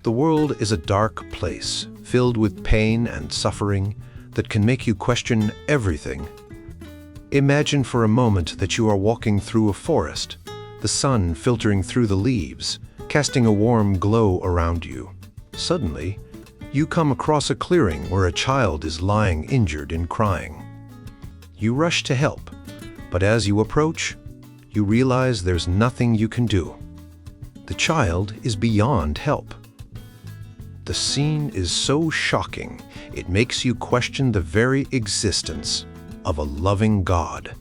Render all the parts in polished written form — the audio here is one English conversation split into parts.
The world is a dark place, filled with pain and suffering that can make you question everything. Imagine for a moment that you are walking through a forest, the sun filtering through the leaves, casting a warm glow around you. Suddenly, you come across a clearing where a child is lying injured and crying. You rush to help, but as you approach, you realize there's nothing you can do. The child is beyond help. The scene is so shocking, it makes you question the very existence of a loving God.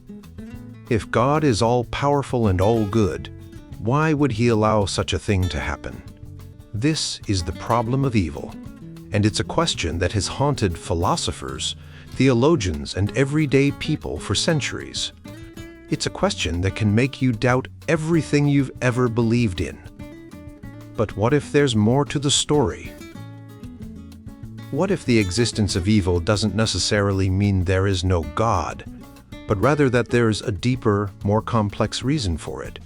If God is all-powerful and all-good, why would He allow such a thing to happen? This is the problem of evil, and it's a question that has haunted philosophers, theologians, and everyday people for centuries. It's a question that can make you doubt everything you've ever believed in. But what if there's more to the story? What if the existence of evil doesn't necessarily mean there is no God, but rather that there's a deeper, more complex reason for it?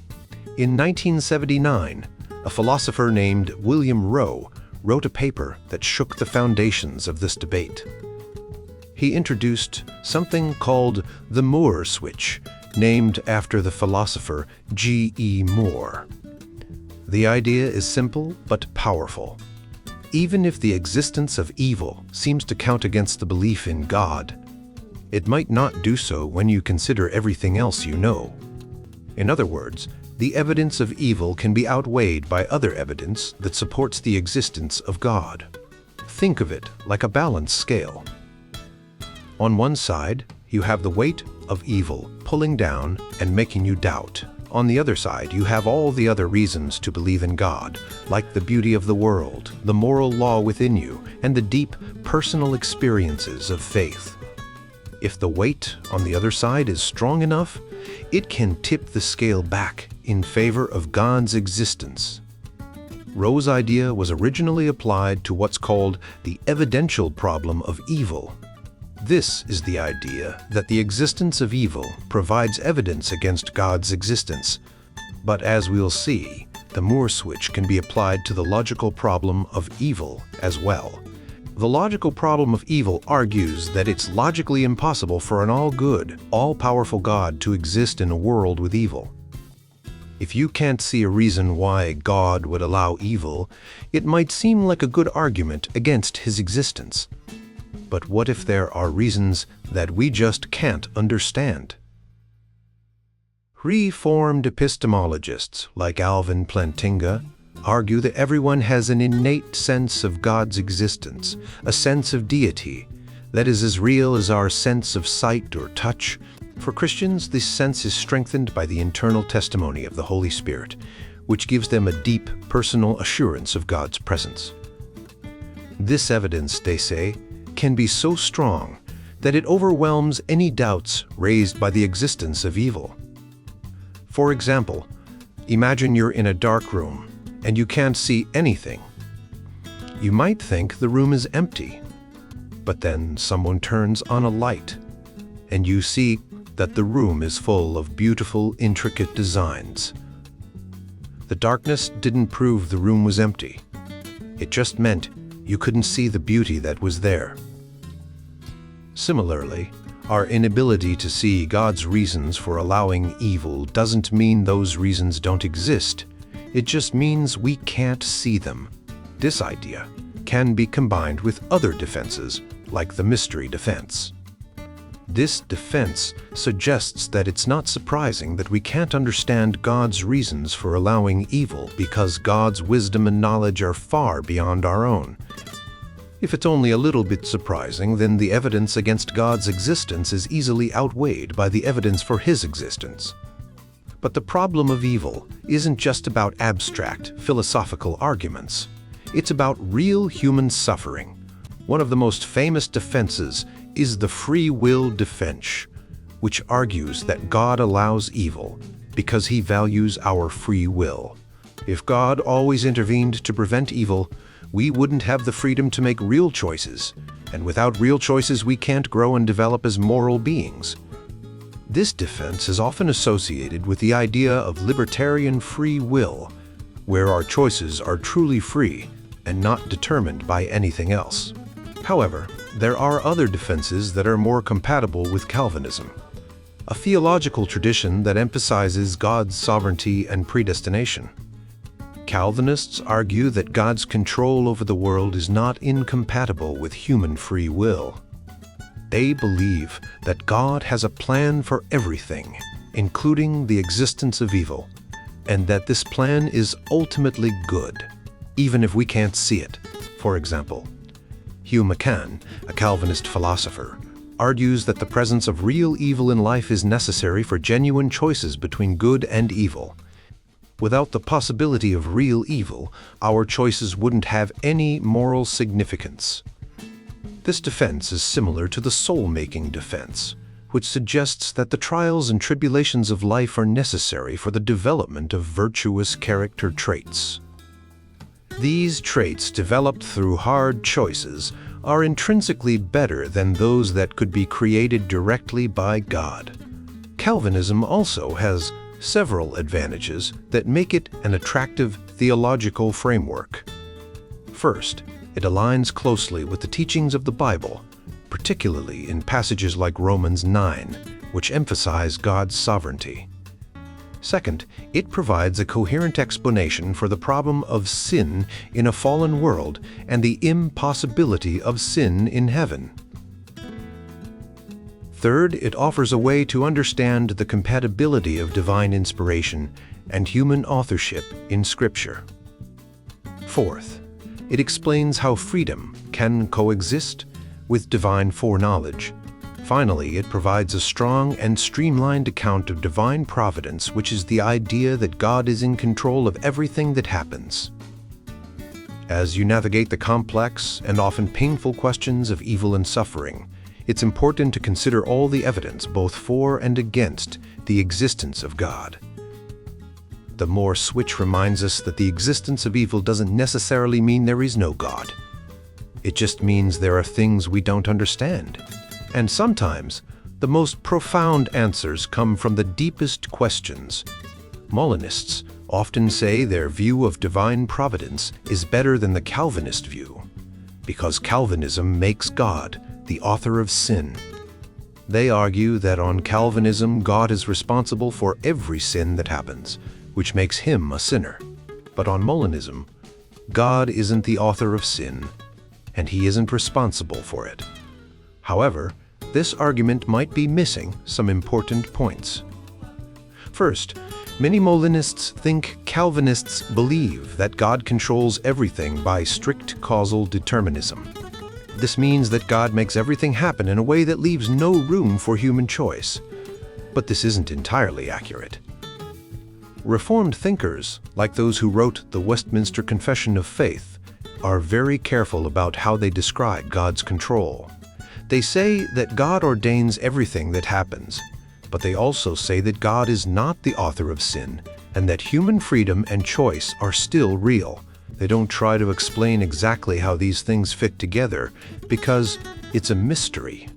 In 1979, a philosopher named William Rowe wrote a paper that shook the foundations of this debate. He introduced something called the Moore switch, named after the philosopher G.E. Moore. The idea is simple but powerful. Even if the existence of evil seems to count against the belief in God, it might not do so when you consider everything else you know. In other words, the evidence of evil can be outweighed by other evidence that supports the existence of God. Think of it like a balance scale. On one side, you have the weight of evil pulling down and making you doubt. On the other side, you have all the other reasons to believe in God, like the beauty of the world, the moral law within you, and the deep personal experiences of faith. If the weight on the other side is strong enough, it can tip the scale back in favor of God's existence. Rowe's idea was originally applied to what's called the evidential problem of evil. This is the idea that the existence of evil provides evidence against God's existence. But as we'll see, the Moore switch can be applied to the logical problem of evil as well. The logical problem of evil argues that it's logically impossible for an all-good, all-powerful God to exist in a world with evil. If you can't see a reason why God would allow evil, it might seem like a good argument against His existence. But what if there are reasons that we just can't understand? Reformed epistemologists like Alvin Plantinga argue that everyone has an innate sense of God's existence, a sense of deity, that is as real as our sense of sight or touch. For Christians, this sense is strengthened by the internal testimony of the Holy Spirit, which gives them a deep, personal assurance of God's presence. This evidence, they say, can be so strong that it overwhelms any doubts raised by the existence of evil. For example, imagine you're in a dark room and you can't see anything. You might think the room is empty, but then someone turns on a light and you see that the room is full of beautiful, intricate designs. The darkness didn't prove the room was empty. It just meant you couldn't see the beauty that was there. Similarly, our inability to see God's reasons for allowing evil doesn't mean those reasons don't exist. It just means we can't see them. This idea can be combined with other defenses, like the mystery defense. This defense suggests that it's not surprising that we can't understand God's reasons for allowing evil because God's wisdom and knowledge are far beyond our own. If it's only a little bit surprising, then the evidence against God's existence is easily outweighed by the evidence for His existence. But the problem of evil isn't just about abstract, philosophical arguments. It's about real human suffering. One of the most famous defenses is the free will defense, which argues that God allows evil because He values our free will. If God always intervened to prevent evil, we wouldn't have the freedom to make real choices, and without real choices we can't grow and develop as moral beings. This defense is often associated with the idea of libertarian free will, where our choices are truly free, and not determined by anything else. However, there are other defenses that are more compatible with Calvinism. A theological tradition that emphasizes God's sovereignty and predestination. Calvinists argue that God's control over the world is not incompatible with human free will. They believe that God has a plan for everything, including the existence of evil, and that this plan is ultimately good, even if we can't see it. For example, Hugh McCann, a Calvinist philosopher, argues that the presence of real evil in life is necessary for genuine choices between good and evil. Without the possibility of real evil, our choices wouldn't have any moral significance. This defense is similar to the soul-making defense, which suggests that the trials and tribulations of life are necessary for the development of virtuous character traits. These traits developed through hard choices are intrinsically better than those that could be created directly by God. Calvinism also has several advantages that make it an attractive theological framework. First, it aligns closely with the teachings of the Bible, particularly in passages like Romans 9, which emphasize God's sovereignty. Second, it provides a coherent explanation for the problem of sin in a fallen world and the impossibility of sin in heaven. Third, it offers a way to understand the compatibility of divine inspiration and human authorship in Scripture. Fourth, it explains how freedom can coexist with divine foreknowledge. Finally, it provides a strong and streamlined account of divine providence, which is the idea that God is in control of everything that happens. As you navigate the complex and often painful questions of evil and suffering, it's important to consider all the evidence both for and against the existence of God. The Moore switch reminds us that the existence of evil doesn't necessarily mean there is no God. It just means there are things we don't understand. And sometimes, the most profound answers come from the deepest questions. Molinists often say their view of divine providence is better than the Calvinist view, because Calvinism makes God the author of sin. They argue that on Calvinism, God is responsible for every sin that happens, which makes him a sinner. But on Molinism, God isn't the author of sin, and he isn't responsible for it. However, this argument might be missing some important points. First, many Molinists think Calvinists believe that God controls everything by strict causal determinism. This means that God makes everything happen in a way that leaves no room for human choice. But this isn't entirely accurate. Reformed thinkers, like those who wrote the Westminster Confession of Faith, are very careful about how they describe God's control. They say that God ordains everything that happens, but they also say that God is not the author of sin and that human freedom and choice are still real. They don't try to explain exactly how these things fit together because it's a mystery.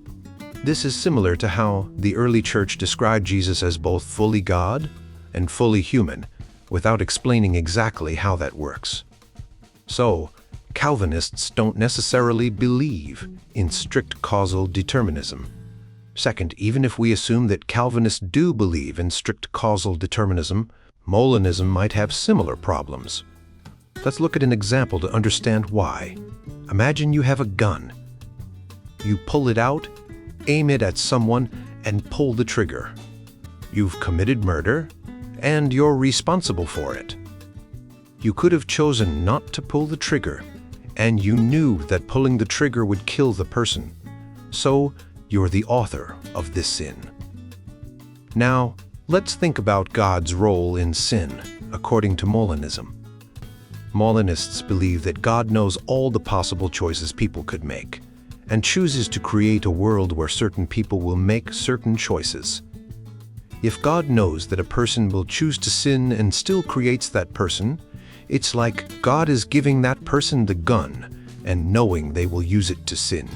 This is similar to how the early church described Jesus as both fully God and fully human, without explaining exactly how that works. So, Calvinists don't necessarily believe in strict causal determinism. Second, even if we assume that Calvinists do believe in strict causal determinism, Molinism might have similar problems. Let's look at an example to understand why. Imagine you have a gun. You pull it out, aim it at someone, and pull the trigger. You've committed murder, and you're responsible for it. You could have chosen not to pull the trigger, and you knew that pulling the trigger would kill the person. So, you're the author of this sin. Now, let's think about God's role in sin, according to Molinism. Molinists believe that God knows all the possible choices people could make, and chooses to create a world where certain people will make certain choices. If God knows that a person will choose to sin and still creates that person, it's like God is giving that person the gun and knowing they will use it to sin.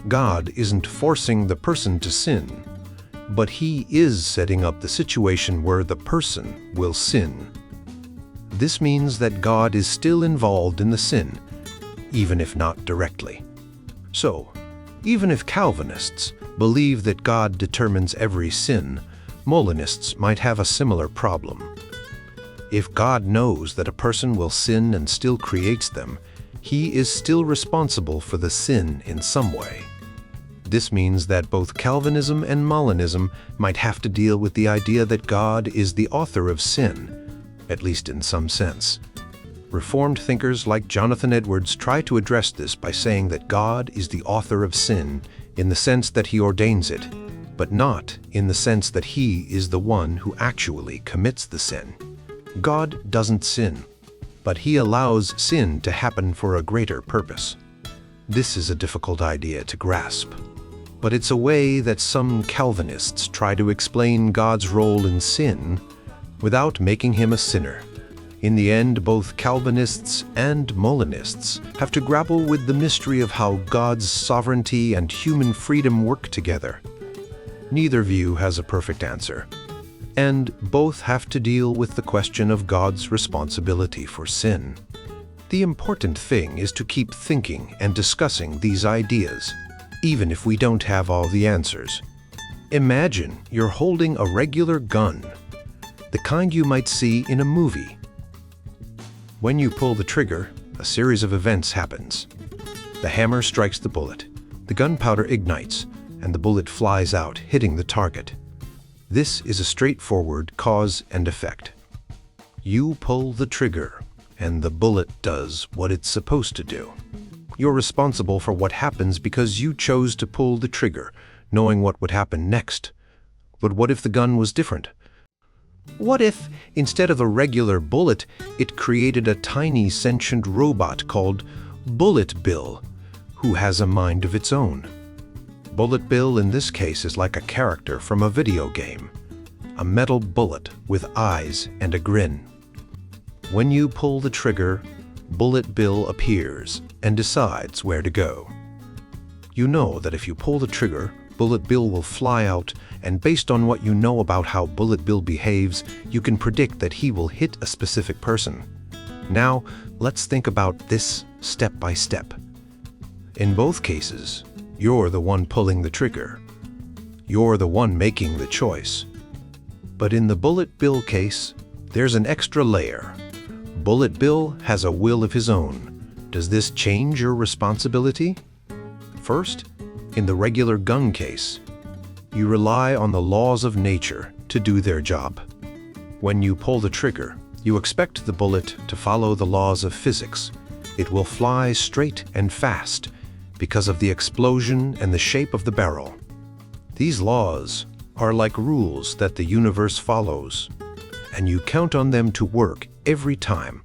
God isn't forcing the person to sin, but he is setting up the situation where the person will sin. This means that God is still involved in the sin, even if not directly. So, even if Calvinists believe that God determines every sin, Molinists might have a similar problem. If God knows that a person will sin and still creates them, He is still responsible for the sin in some way. This means that both Calvinism and Molinism might have to deal with the idea that God is the author of sin, at least in some sense. Reformed thinkers like Jonathan Edwards try to address this by saying that God is the author of sin in the sense that He ordains it, but not in the sense that He is the one who actually commits the sin. God doesn't sin, but He allows sin to happen for a greater purpose. This is a difficult idea to grasp, but it's a way that some Calvinists try to explain God's role in sin without making Him a sinner. In the end, both Calvinists and Molinists have to grapple with the mystery of how God's sovereignty and human freedom work together. Neither view has a perfect answer, and both have to deal with the question of God's responsibility for sin. The important thing is to keep thinking and discussing these ideas, even if we don't have all the answers. Imagine you're holding a regular gun, the kind you might see in a movie. When you pull the trigger, a series of events happens. The hammer strikes the bullet, the gunpowder ignites, and the bullet flies out, hitting the target. This is a straightforward cause and effect. You pull the trigger, and the bullet does what it's supposed to do. You're responsible for what happens because you chose to pull the trigger, knowing what would happen next. But what if the gun was different? What if, instead of a regular bullet, it created a tiny sentient robot called Bullet Bill, who has a mind of its own? Bullet Bill in this case is like a character from a video game, a metal bullet with eyes and a grin. When you pull the trigger, Bullet Bill appears and decides where to go. You know that if you pull the trigger, Bullet Bill will fly out, and based on what you know about how Bullet Bill behaves, you can predict that he will hit a specific person. Now, let's think about this step by step. In both cases, you're the one pulling the trigger. You're the one making the choice. But in the Bullet Bill case, there's an extra layer. Bullet Bill has a will of his own. Does this change your responsibility? First, in the regular gun case, you rely on the laws of nature to do their job. When you pull the trigger, you expect the bullet to follow the laws of physics. It will fly straight and fast because of the explosion and the shape of the barrel. These laws are like rules that the universe follows, and you count on them to work every time.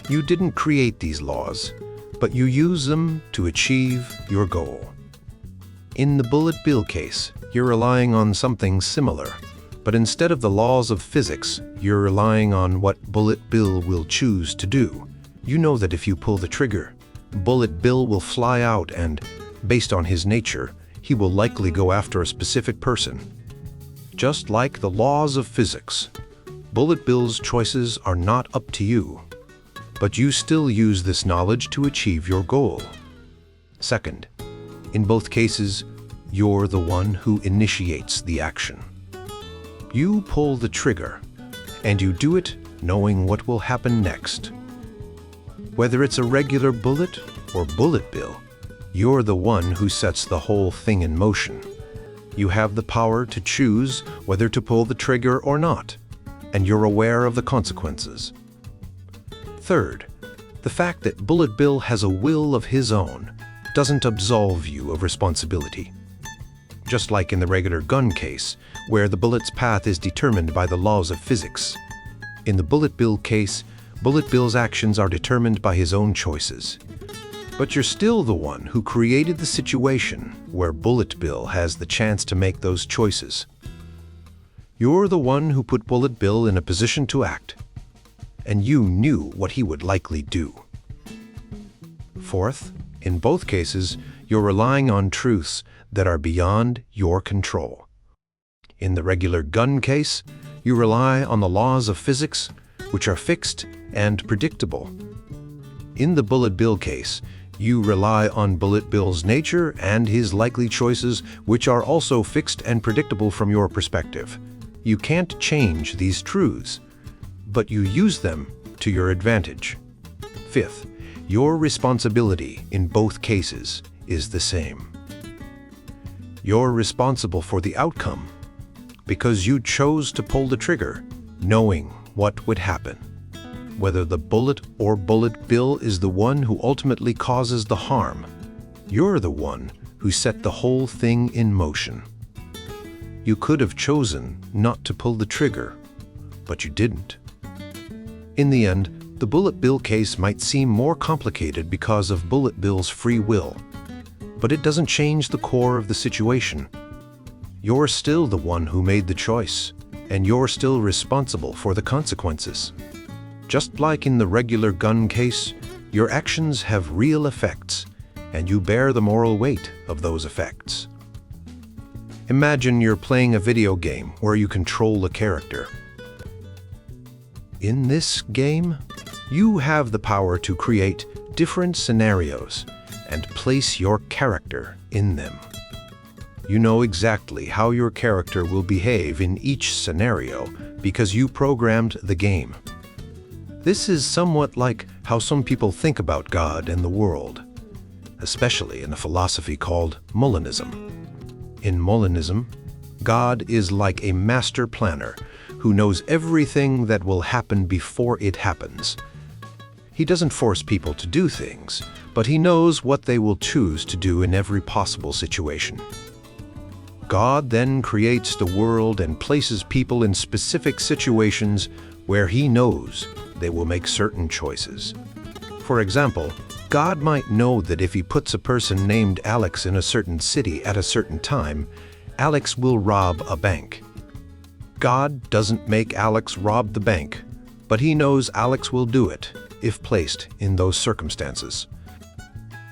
You didn't create these laws, but you use them to achieve your goal. In the Bullet Bill case, you're relying on something similar, but instead of the laws of physics, you're relying on what Bullet Bill will choose to do. You know that if you pull the trigger, Bullet Bill will fly out and, based on his nature, he will likely go after a specific person. Just like the laws of physics, Bullet Bill's choices are not up to you, but you still use this knowledge to achieve your goal. Second, in both cases, you're the one who initiates the action. You pull the trigger, and you do it knowing what will happen next. Whether it's a regular bullet or Bullet Bill, you're the one who sets the whole thing in motion. You have the power to choose whether to pull the trigger or not, and you're aware of the consequences. Third, the fact that Bullet Bill has a will of his own doesn't absolve you of responsibility. Just like in the regular gun case, where the bullet's path is determined by the laws of physics. In the Bullet Bill case, Bullet Bill's actions are determined by his own choices. But you're still the one who created the situation where Bullet Bill has the chance to make those choices. You're the one who put Bullet Bill in a position to act, and you knew what he would likely do. Fourth, in both cases, you're relying on truths that are beyond your control. In the regular gun case, you rely on the laws of physics, which are fixed and predictable. In the Bullet Bill case, you rely on Bullet Bill's nature and his likely choices, which are also fixed and predictable from your perspective. You can't change these truths, but you use them to your advantage. Fifth, your responsibility in both cases is the same. You're responsible for the outcome because you chose to pull the trigger, knowing what would happen. Whether the bullet or Bullet Bill is the one who ultimately causes the harm, you're the one who set the whole thing in motion. You could have chosen not to pull the trigger, but you didn't. In the end, the Bullet Bill case might seem more complicated because of Bullet Bill's free will, but it doesn't change the core of the situation. You're still the one who made the choice, and you're still responsible for the consequences. Just like in the regular gun case, your actions have real effects, and you bear the moral weight of those effects. Imagine you're playing a video game where you control a character. In this game, you have the power to create different scenarios and place your character in them. You know exactly how your character will behave in each scenario because you programmed the game. This is somewhat like how some people think about God and the world, especially in a philosophy called Molinism. In Molinism, God is like a master planner who knows everything that will happen before it happens. He doesn't force people to do things, but he knows what they will choose to do in every possible situation. God then creates the world and places people in specific situations where he knows they will make certain choices. For example, God might know that if he puts a person named Alex in a certain city at a certain time, Alex will rob a bank. God doesn't make Alex rob the bank, but he knows Alex will do it if placed in those circumstances.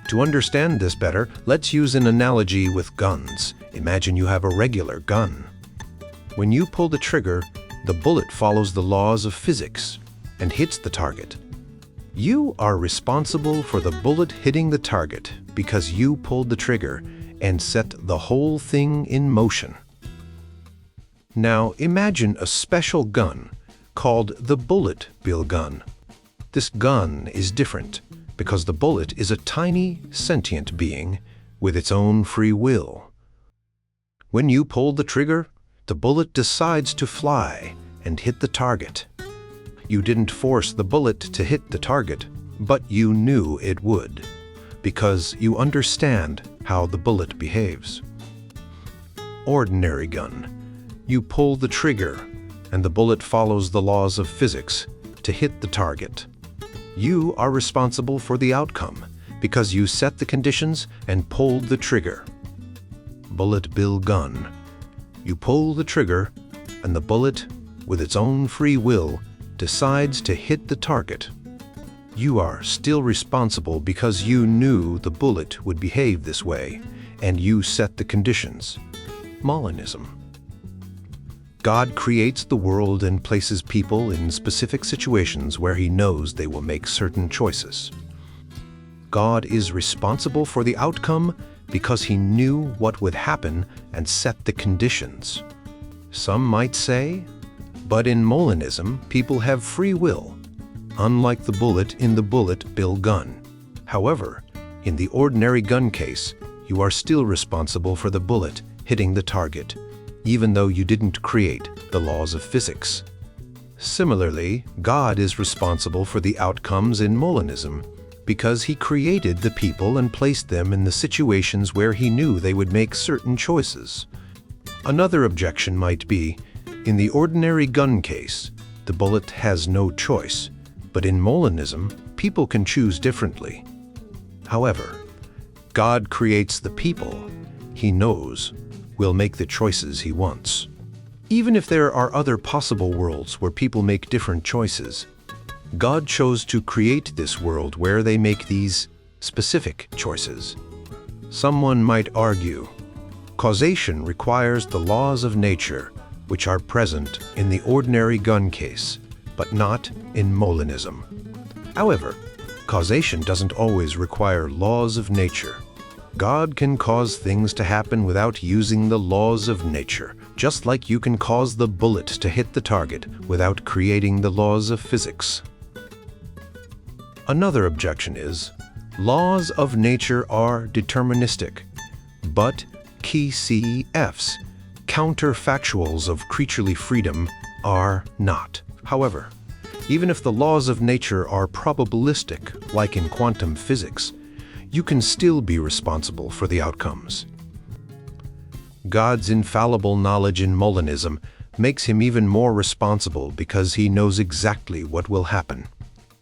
To understand this better, let's use an analogy with guns. Imagine you have a regular gun. When you pull the trigger, the bullet follows the laws of physics and hits the target. You are responsible for the bullet hitting the target because you pulled the trigger and set the whole thing in motion. Now imagine a special gun called the Bullet Bill gun. This gun is different because the bullet is a tiny, sentient being with its own free will. When you pull the trigger, the bullet decides to fly and hit the target. You didn't force the bullet to hit the target, but you knew it would, because you understand how the bullet behaves. Ordinary gun. You pull the trigger, and the bullet follows the laws of physics to hit the target. You are responsible for the outcome because you set the conditions and pulled the trigger. Bullet Bill gun. You pull the trigger, and the bullet, with its own free will, decides to hit the target. You are still responsible because you knew the bullet would behave this way, and you set the conditions. Molinism. God creates the world and places people in specific situations where he knows they will make certain choices. God is responsible for the outcome because he knew what would happen and set the conditions. Some might say, but in Molinism, people have free will, unlike the bullet in the Bullet Bill gun. However, in the ordinary gun case, you are still responsible for the bullet hitting the target, even though you didn't create the laws of physics. Similarly, God is responsible for the outcomes in Molinism because he created the people and placed them in the situations where he knew they would make certain choices. Another objection might be, in the ordinary gun case, the bullet has no choice, but in Molinism, people can choose differently. However, God creates the people he knows will make the choices he wants. Even if there are other possible worlds where people make different choices, God chose to create this world where they make these specific choices. Someone might argue, causation requires the laws of nature, which are present in the ordinary gun case, but not in Molinism. However, causation doesn't always require laws of nature. God can cause things to happen without using the laws of nature, just like you can cause the bullet to hit the target without creating the laws of physics. Another objection is, laws of nature are deterministic, but key CEFs, counterfactuals of creaturely freedom, are not. However, even if the laws of nature are probabilistic, like in quantum physics, you can still be responsible for the outcomes. God's infallible knowledge in Molinism makes him even more responsible because he knows exactly what will happen.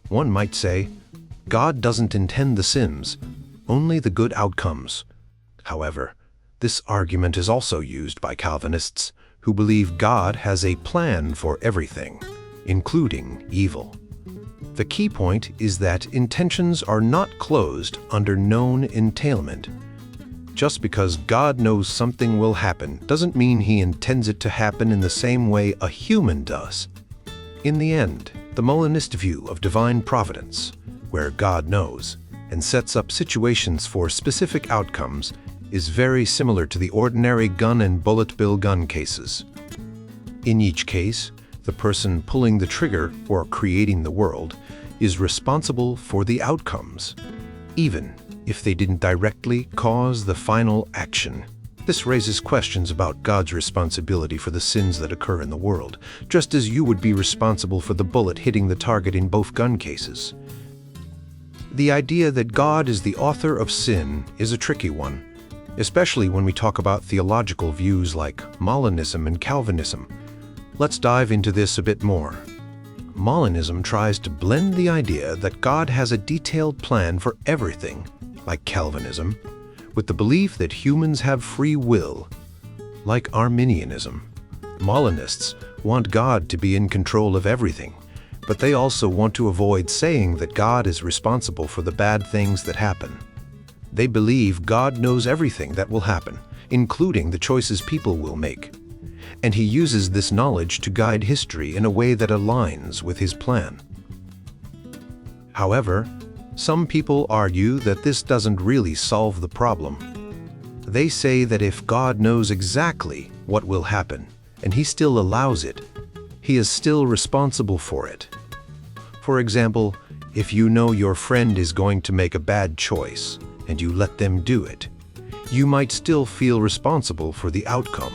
One might say, God doesn't intend the sins, only the good outcomes. However, this argument is also used by Calvinists who believe God has a plan for everything, including evil. The key point is that intentions are not closed under known entailment. Just because God knows something will happen doesn't mean he intends it to happen in the same way a human does. In the end, the Molinist view of divine providence, where God knows and sets up situations for specific outcomes, is very similar to the ordinary gun and bullet bill gun cases. In each case, the person pulling the trigger or creating the world is responsible for the outcomes, even if they didn't directly cause the final action. This raises questions about God's responsibility for the sins that occur in the world, just as you would be responsible for the bullet hitting the target in both gun cases. The idea that God is the author of sin is a tricky one, especially when we talk about theological views like Molinism and Calvinism. Let's dive into this a bit more. Molinism tries to blend the idea that God has a detailed plan for everything, like Calvinism, with the belief that humans have free will, like Arminianism. Molinists want God to be in control of everything, but they also want to avoid saying that God is responsible for the bad things that happen. They believe God knows everything that will happen, including the choices people will make. And he uses this knowledge to guide history in a way that aligns with his plan. However, some people argue that this doesn't really solve the problem. They say that if God knows exactly what will happen, and he still allows it, he is still responsible for it. For example, if you know your friend is going to make a bad choice, and you let them do it, you might still feel responsible for the outcome.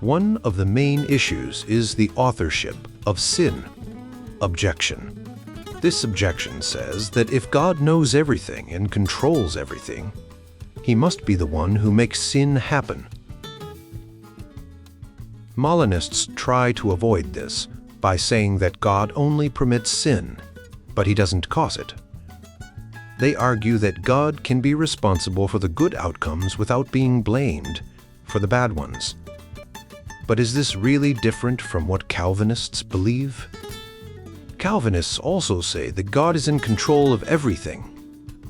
One of the main issues is the authorship of sin. Objection. This objection says that if God knows everything and controls everything, he must be the one who makes sin happen. Molinists try to avoid this by saying that God only permits sin, but he doesn't cause it. They argue that God can be responsible for the good outcomes without being blamed for the bad ones. But is this really different from what Calvinists believe? Calvinists also say that God is in control of everything,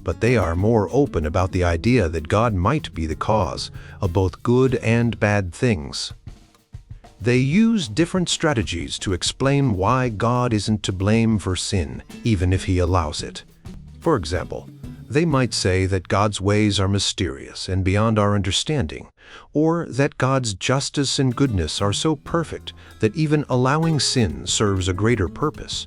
but they are more open about the idea that God might be the cause of both good and bad things. They use different strategies to explain why God isn't to blame for sin, even if he allows it. For example, they might say that God's ways are mysterious and beyond our understanding, or that God's justice and goodness are so perfect that even allowing sin serves a greater purpose.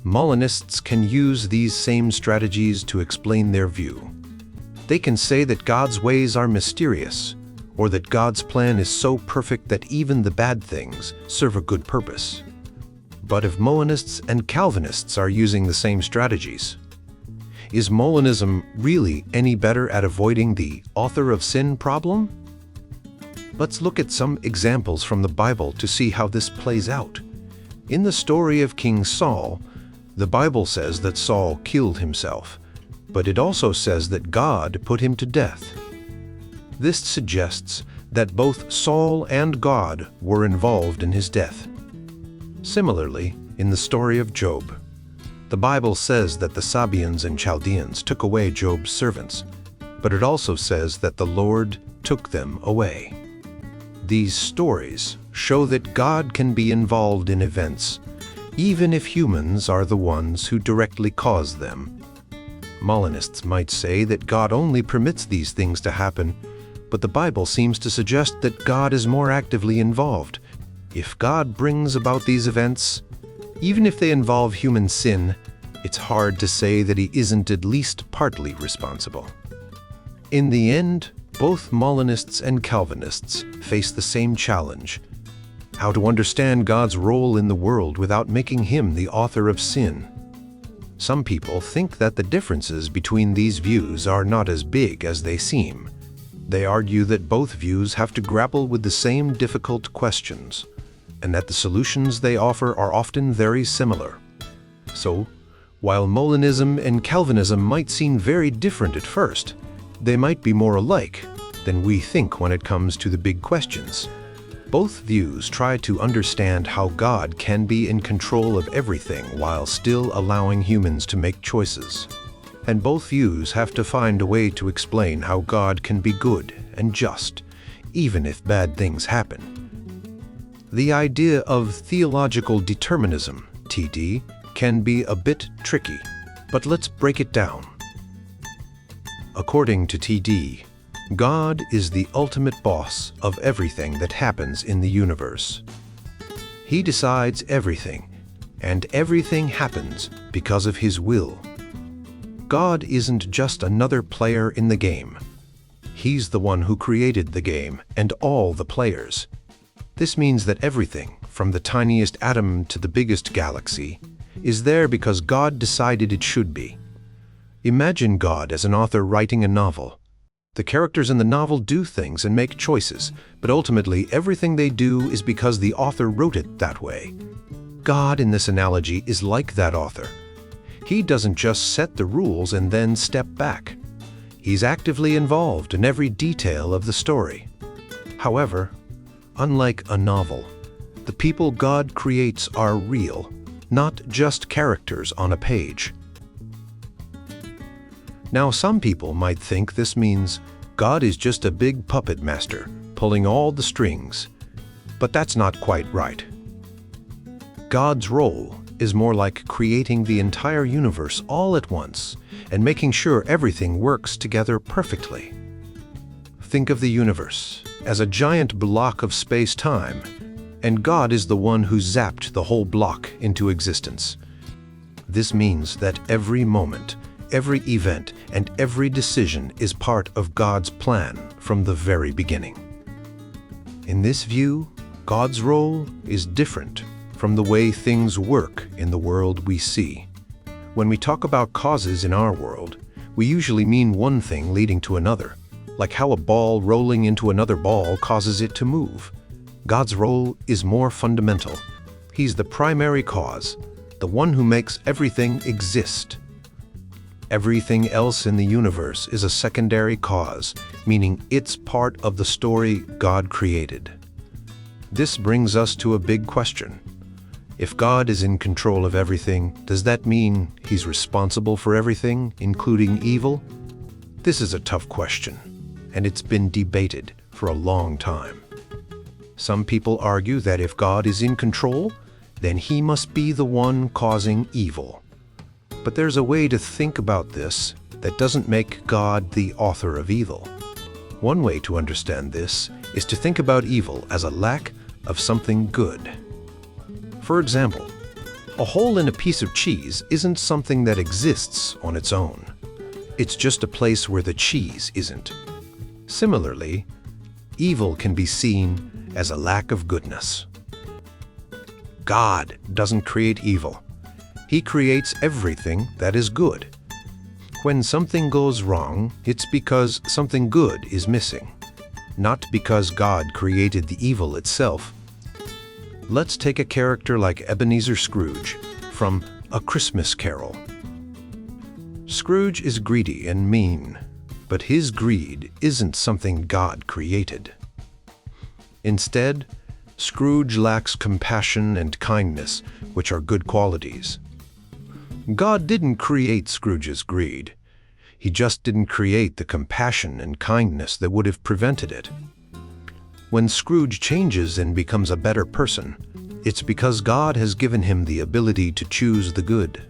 Molinists can use these same strategies to explain their view. They can say that God's ways are mysterious, or that God's plan is so perfect that even the bad things serve a good purpose. But if Molinists and Calvinists are using the same strategies, is Molinism really any better at avoiding the author of sin problem? Let's look at some examples from the Bible to see how this plays out. In the story of King Saul, the Bible says that Saul killed himself, but it also says that God put him to death. This suggests that both Saul and God were involved in his death. Similarly, in the story of Job, the Bible says that the Sabaeans and Chaldeans took away Job's servants, but it also says that the Lord took them away. These stories show that God can be involved in events, even if humans are the ones who directly cause them. Molinists might say that God only permits these things to happen, but the Bible seems to suggest that God is more actively involved. If God brings about these events, even if they involve human sin, it's hard to say that he isn't at least partly responsible. In the end, both Molinists and Calvinists face the same challenge: how to understand God's role in the world without making him the author of sin. Some people think that the differences between these views are not as big as they seem. They argue that both views have to grapple with the same difficult questions, and that the solutions they offer are often very similar. So, while Molinism and Calvinism might seem very different at first, they might be more alike than we think when it comes to the big questions. Both views try to understand how God can be in control of everything while still allowing humans to make choices. And both views have to find a way to explain how God can be good and just, even if bad things happen. The idea of theological determinism, TD, can be a bit tricky, but let's break it down. According to TD, God is the ultimate boss of everything that happens in the universe. He decides everything, and everything happens because of his will. God isn't just another player in the game. He's the one who created the game and all the players. This means that everything, from the tiniest atom to the biggest galaxy, is there because God decided it should be. Imagine God as an author writing a novel. The characters in the novel do things and make choices, but ultimately everything they do is because the author wrote it that way. God, in this analogy, is like that author. He doesn't just set the rules and then step back. He's actively involved in every detail of the story. However, unlike a novel, the people God creates are real, not just characters on a page. Now, some people might think this means God is just a big puppet master, pulling all the strings. But that's not quite right. God's role is more like creating the entire universe all at once and making sure everything works together perfectly. Think of the universe as a giant block of space-time, and God is the one who zapped the whole block into existence. This means that every moment, every event, and every decision is part of God's plan from the very beginning. In this view, God's role is different from the way things work in the world we see. When we talk about causes in our world, we usually mean one thing leading to another, like how a ball rolling into another ball causes it to move. God's role is more fundamental. He's the primary cause, the one who makes everything exist. Everything else in the universe is a secondary cause, meaning it's part of the story God created. This brings us to a big question. If God is in control of everything, does that mean he's responsible for everything, including evil? This is a tough question, and it's been debated for a long time. Some people argue that if God is in control, then he must be the one causing evil. But there's a way to think about this that doesn't make God the author of evil. One way to understand this is to think about evil as a lack of something good. For example, a hole in a piece of cheese isn't something that exists on its own. It's just a place where the cheese isn't. Similarly, evil can be seen as a lack of goodness. God doesn't create evil. He creates everything that is good. When something goes wrong, it's because something good is missing, not because God created the evil itself. Let's take a character like Ebenezer Scrooge from A Christmas Carol. Scrooge is greedy and mean, but his greed isn't something God created. Instead, Scrooge lacks compassion and kindness, which are good qualities. God didn't create Scrooge's greed. He just didn't create the compassion and kindness that would have prevented it. When Scrooge changes and becomes a better person, it's because God has given him the ability to choose the good.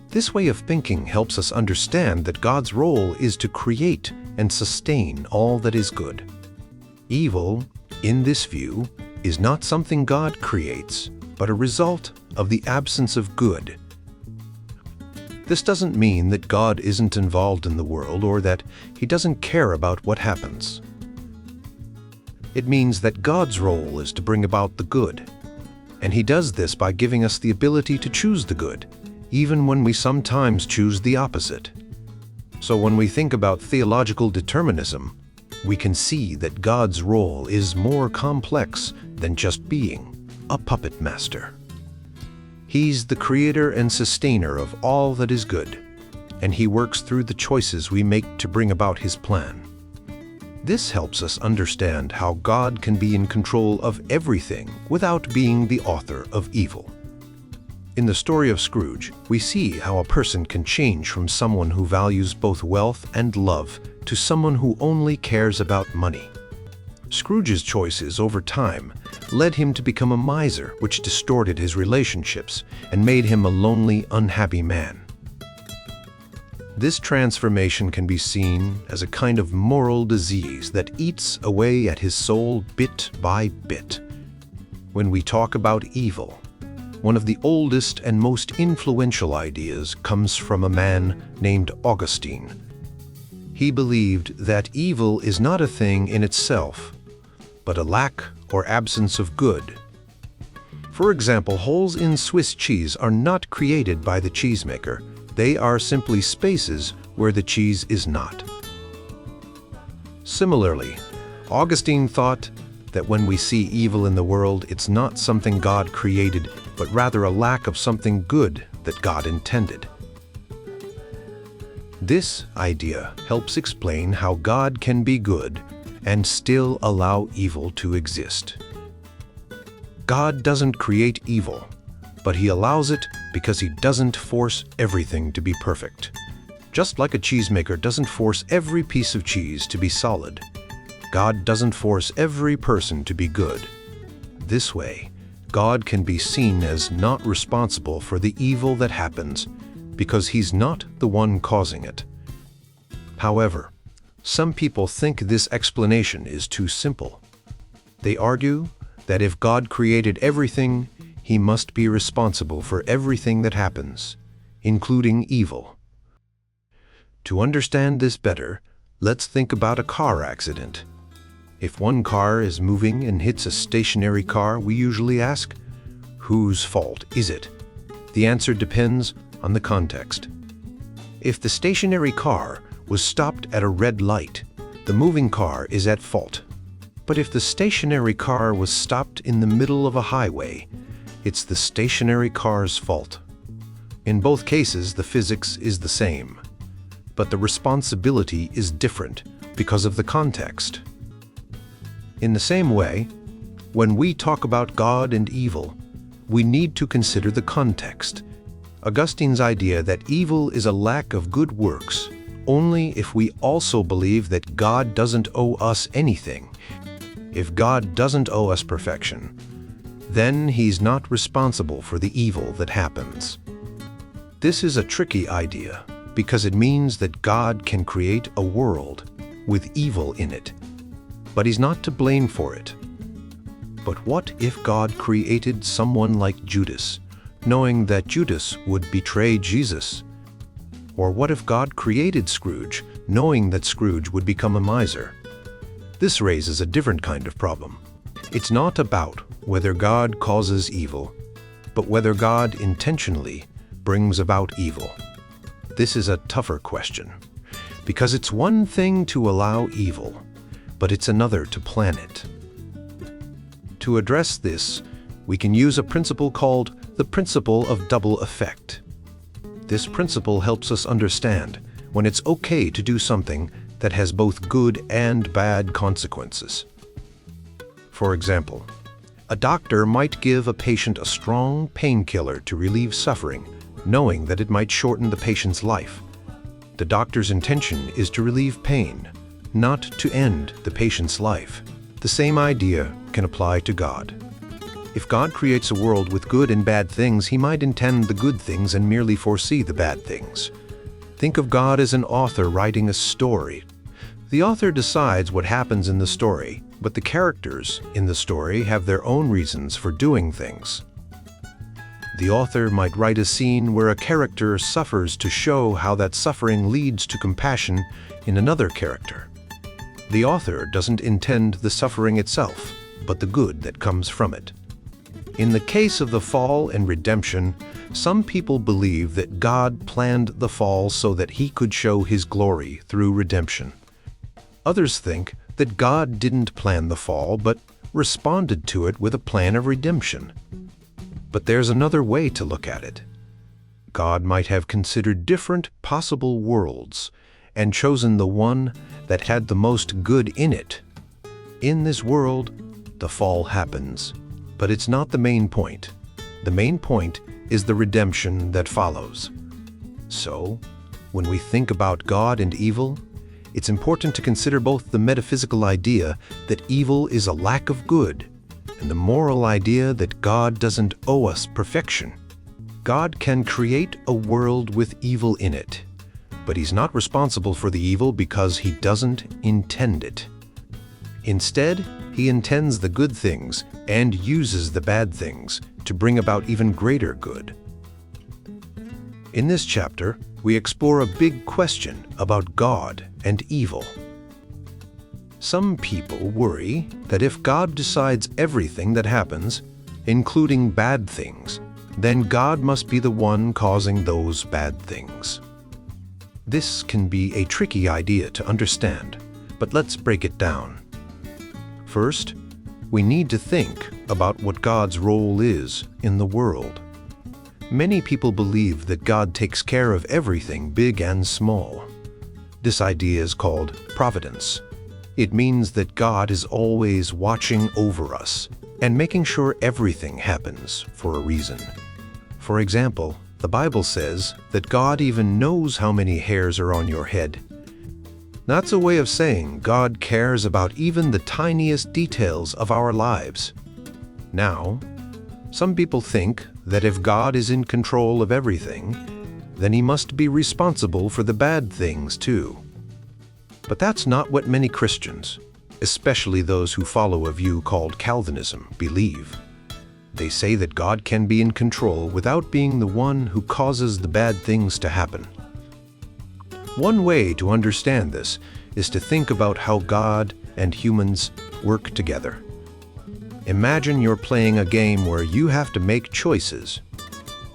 This way of thinking helps us understand that God's role is to create and sustain all that is good. Evil, in this view, is not something God creates, but a result of the absence of good. This doesn't mean that God isn't involved in the world or that He doesn't care about what happens. It means that God's role is to bring about the good, and He does this by giving us the ability to choose the good, even when we sometimes choose the opposite. So when we think about theological determinism, we can see that God's role is more complex than just being a puppet master. He's the creator and sustainer of all that is good, and He works through the choices we make to bring about His plan. This helps us understand how God can be in control of everything without being the author of evil. In the story of Scrooge, we see how a person can change from someone who values both wealth and love to someone who only cares about money. Scrooge's choices over time led him to become a miser, which distorted his relationships and made him a lonely, unhappy man. This transformation can be seen as a kind of moral disease that eats away at his soul bit by bit. When we talk about evil, one of the oldest and most influential ideas comes from a man named Augustine. He believed that evil is not a thing in itself, but a lack or absence of good. For example, holes in Swiss cheese are not created by the cheesemaker. They are simply spaces where the cheese is not. Similarly, Augustine thought that when we see evil in the world, it's not something God created, but rather a lack of something good that God intended. This idea helps explain how God can be good and still allow evil to exist. God doesn't create evil, but He allows it because He doesn't force everything to be perfect. Just like a cheesemaker doesn't force every piece of cheese to be solid, God doesn't force every person to be good. This way, God can be seen as not responsible for the evil that happens because He's not the one causing it. However, some people think this explanation is too simple. They argue that if God created everything, He must be responsible for everything that happens, including evil. To understand this better, let's think about a car accident. If one car is moving and hits a stationary car, we usually ask, whose fault is it? The answer depends on the context. If the stationary car was stopped at a red light, the moving car is at fault. But if the stationary car was stopped in the middle of a highway, it's the stationary car's fault. In both cases, the physics is the same, but the responsibility is different because of the context. In the same way, when we talk about God and evil, we need to consider the context. Augustine's idea that evil is a lack of good works only if we also believe that God doesn't owe us anything. If God doesn't owe us perfection, then He's not responsible for the evil that happens. This is a tricky idea because it means that God can create a world with evil in it, but He's not to blame for it. But what if God created someone like Judas, knowing that Judas would betray Jesus? Or what if God created Scrooge, knowing that Scrooge would become a miser? This raises a different kind of problem. It's not about whether God causes evil, but whether God intentionally brings about evil. This is a tougher question, because it's one thing to allow evil, but it's another to plan it. To address this, we can use a principle called the principle of double effect. This principle helps us understand when it's okay to do something that has both good and bad consequences. For example, a doctor might give a patient a strong painkiller to relieve suffering, knowing that it might shorten the patient's life. The doctor's intention is to relieve pain, not to end the patient's life. The same idea can apply to God. If God creates a world with good and bad things, He might intend the good things and merely foresee the bad things. Think of God as an author writing a story. The author decides what happens in the story, but the characters in the story have their own reasons for doing things. The author might write a scene where a character suffers to show how that suffering leads to compassion in another character. The author doesn't intend the suffering itself, but the good that comes from it. In the case of the fall and redemption, some people believe that God planned the fall so that He could show His glory through redemption. Others think that God didn't plan the fall, but responded to it with a plan of redemption. But there's another way to look at it. God might have considered different possible worlds and chosen the one that had the most good in it. In this world, the fall happens, but it's not the main point. The main point is the redemption that follows. So, when we think about God and evil, it's important to consider both the metaphysical idea that evil is a lack of good and the moral idea that God doesn't owe us perfection. God can create a world with evil in it, but He's not responsible for the evil because He doesn't intend it. Instead, He intends the good things and uses the bad things to bring about even greater good. In this chapter, we explore a big question about God and evil. Some people worry that if God decides everything that happens, including bad things, then God must be the one causing those bad things. This can be a tricky idea to understand, but let's break it down. First, we need to think about what God's role is in the world. Many people believe that God takes care of everything, big and small. This idea is called providence. It means that God is always watching over us and making sure everything happens for a reason. For example, the Bible says that God even knows how many hairs are on your head. That's a way of saying God cares about even the tiniest details of our lives. Now, some people think that if God is in control of everything, then He must be responsible for the bad things too. But that's not what many Christians, especially those who follow a view called Calvinism, believe. They say that God can be in control without being the one who causes the bad things to happen. One way to understand this is to think about how God and humans work together. Imagine you're playing a game where you have to make choices.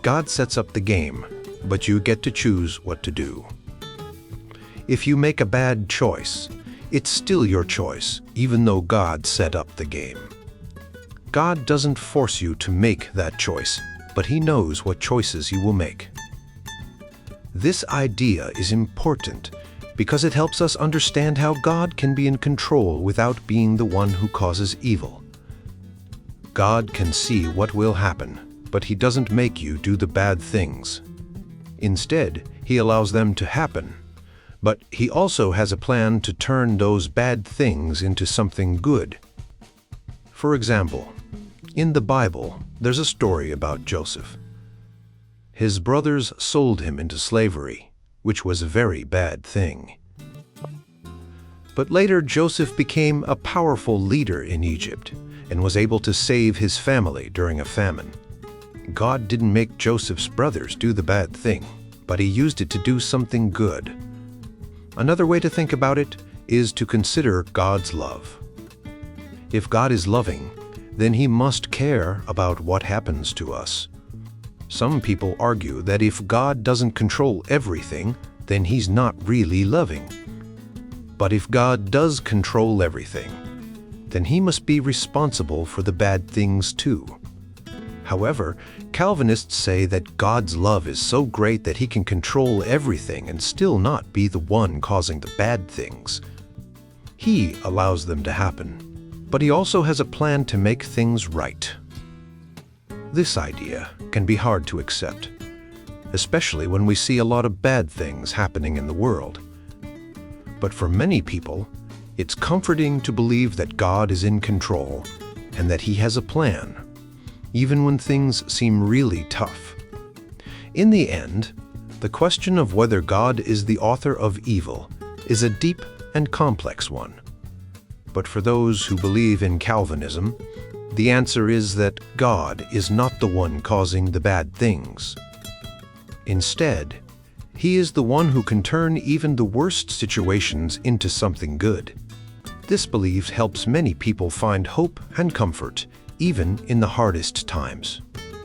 God sets up the game, but you get to choose what to do. If you make a bad choice, it's still your choice, even though God set up the game. God doesn't force you to make that choice, but He knows what choices you will make. This idea is important because it helps us understand how God can be in control without being the one who causes evil. God can see what will happen, but He doesn't make you do the bad things. Instead, He allows them to happen, but He also has a plan to turn those bad things into something good. For example, in the Bible, there's a story about Joseph. His brothers sold him into slavery, which was a very bad thing. But later Joseph became a powerful leader in Egypt and was able to save his family during a famine. God didn't make Joseph's brothers do the bad thing, but He used it to do something good. Another way to think about it is to consider God's love. If God is loving, then He must care about what happens to us. Some people argue that if God doesn't control everything, then He's not really loving. But if God does control everything, then He must be responsible for the bad things too. However, Calvinists say that God's love is so great that He can control everything and still not be the one causing the bad things. He allows them to happen, but He also has a plan to make things right. This idea can be hard to accept, especially when we see a lot of bad things happening in the world. But for many people, It's comforting to believe that God is in control and that He has a plan, even when things seem really tough. In the end, the question of whether God is the author of evil is a deep and complex one. But for those who believe in Calvinism, the answer is that God is not the one causing the bad things. Instead, He is the one who can turn even the worst situations into something good. This belief helps many people find hope and comfort, even in the hardest times.